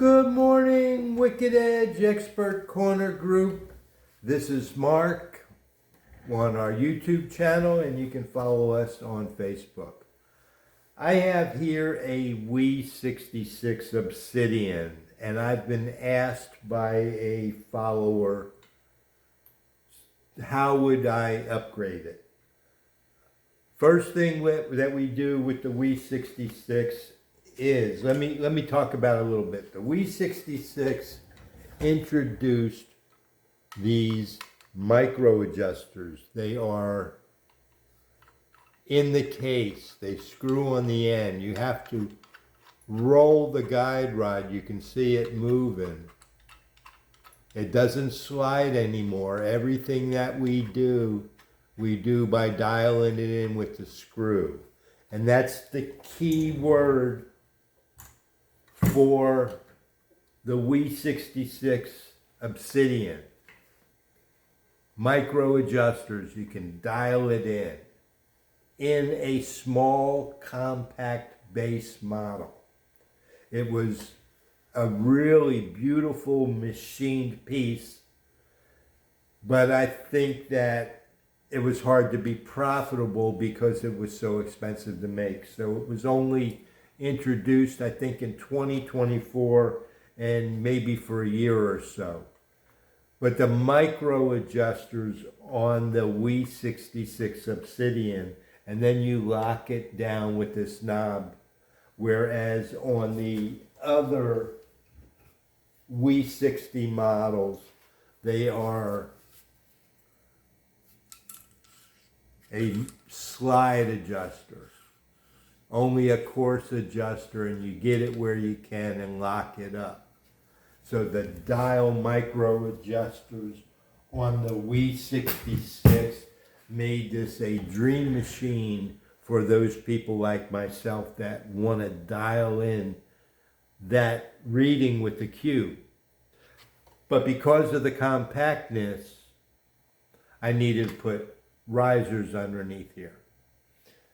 Good morning, Wicked Edge Expert Corner Group. This is Marc on our YouTube channel, and you can follow us on Facebook. I have here a WE66 Obsidian, and I've been asked by a follower, how would I upgrade it? First thing that we do with the WE66 is, let me talk about it a little bit. The WE66 introduced these micro adjusters. They are in the case. They screw on the end. You have to roll the guide rod. You can see it moving. It doesn't slide anymore. Everything that we do by dialing it in with the screw. And that's the key word for the WE66 Obsidian. Micro adjusters, you can dial it in a small compact base model. It was a really beautiful machined piece, but I think that it was hard to be profitable because it was so expensive to make. So it was only introduced, I think, in 2024 and maybe for a year or so. But the micro adjusters on the WE66 Obsidian, and then you lock it down with this knob, whereas on the other WE60 models, they are a slide adjuster. Only a coarse adjuster, and you get it where you can and lock it up. So the dial micro adjusters on the WE66 made this a dream machine for those people like myself that want to dial in that reading with the cube. But because of the compactness, I needed to put risers underneath here.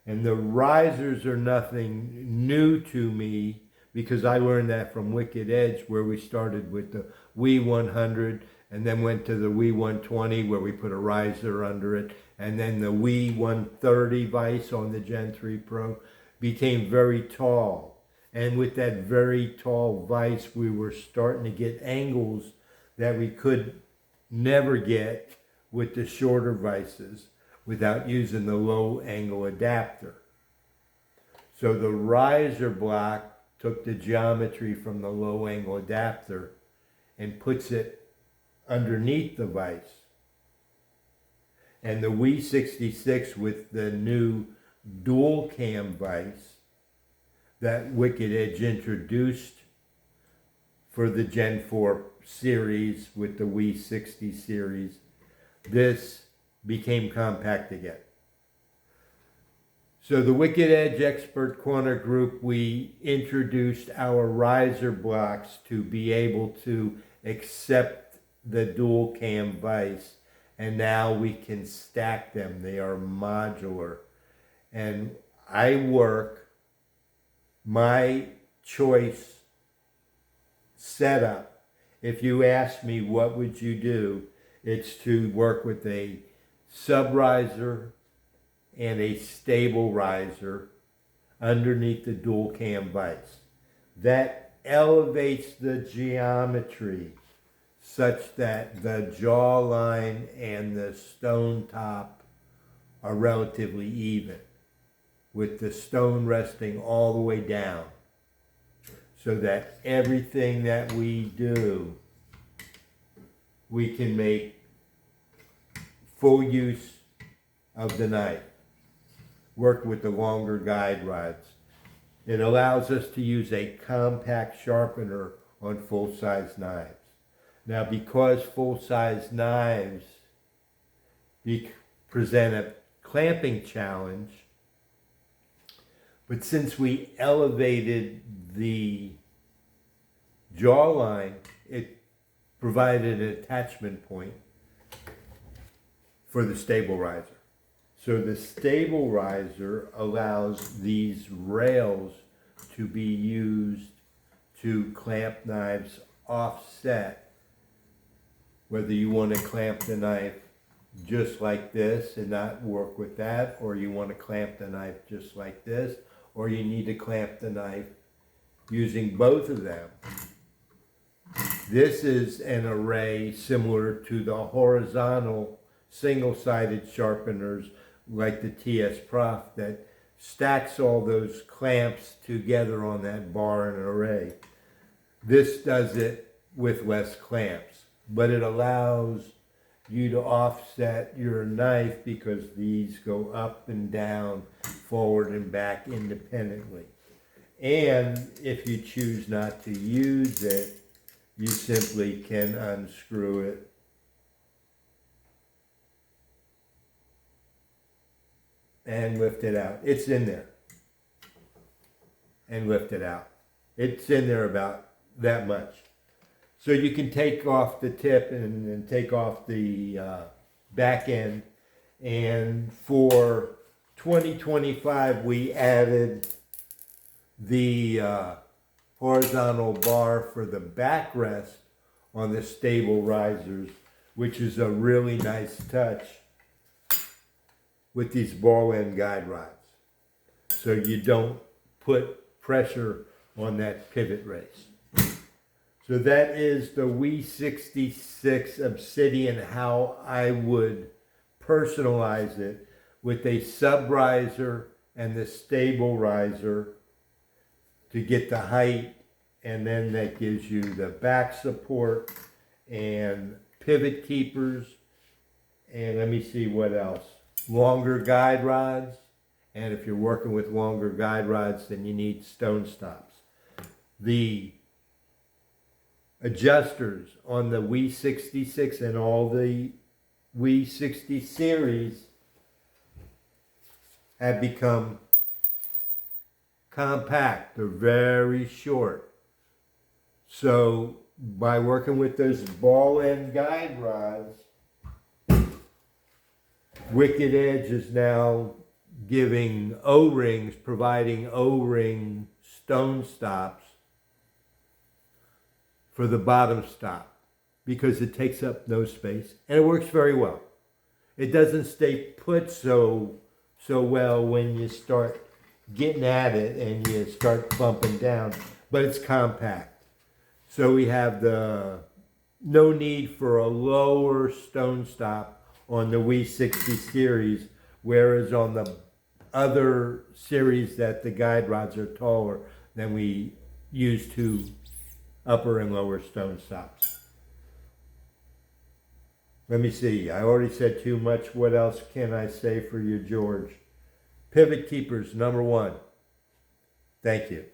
And the risers are nothing new to me because I learned that from Wicked Edge, where we started with the WE100 and then went to the WE120 where we put a riser under it, and then the WE130 vise on the Gen 3 Pro became very tall. And with that very tall vise, we were starting to get angles that we could never get with the shorter vices without using the low angle adapter. So the riser block took the geometry from the low angle adapter and puts it underneath the vise. And the WE66 with the new dual cam vise that Wicked Edge introduced for the Gen 4 series with the WE60 series, this became compact again. So the Wicked Edge Expert Corner Group, we introduced our riser blocks to be able to accept the dual cam vise, and now we can stack them. They are modular. And I work my choice setup. If you ask me what would you do, it's to work with a sub-riser and a Stabil-Rizer underneath the dual cam vise. That elevates the geometry such that the jawline and the stone top are relatively even, with the stone resting all the way down, so that everything that we do, we can make full use of the knife. Work with the longer guide rods. It allows us to use a compact sharpener on full-size knives. Now, because full-size knives present a clamping challenge, but since we elevated the jawline, it provided an attachment point for the Stabil-Rizer. So the Stabil-Rizer allows these rails to be used to clamp knives offset, whether you want to clamp the knife just like this and not work with that, or you want to clamp the knife just like this, or you need to clamp the knife using both of them. This is an array similar to the horizontal single-sided sharpeners like the TS Prof that stacks all those clamps together on that bar in an array. This does it with less clamps, but it allows you to offset your knife because these go up and down, forward and back independently. And if you choose not to use it, you simply can unscrew it and lift it out. It's in there. And lift it out. It's in there about that much. So you can take off the tip and take off the back end. And for 2025, we added the horizontal bar for the backrest on the Stabil-Rizers, which is a really nice touch with these ball end guide rods. So you don't put pressure on that pivot race. So that is the WE66 Obsidian, how I would personalize it with a sub-riser and the Stabil-Rizer to get the height, and then that gives you the back support and pivot keepers, and let me see what else. Longer guide rods, and if you're working with longer guide rods, then you need stone stops. The adjusters on the WE66 and all the WE60 series have become compact. They're very short. So by working with those ball end guide rods, Wicked Edge is now giving O-rings, providing O-ring stone stops for the bottom stop because it takes up no space and it works very well. It doesn't stay put so well when you start getting at it and you start bumping down, but it's compact. So we have no need for a lower stone stop on the WE60 series, whereas on the other series that the guide rods are taller, then we use two upper and lower stone stops. Let me see, I already said too much. What else can I say for you, George? Pivot keepers, number one. Thank you.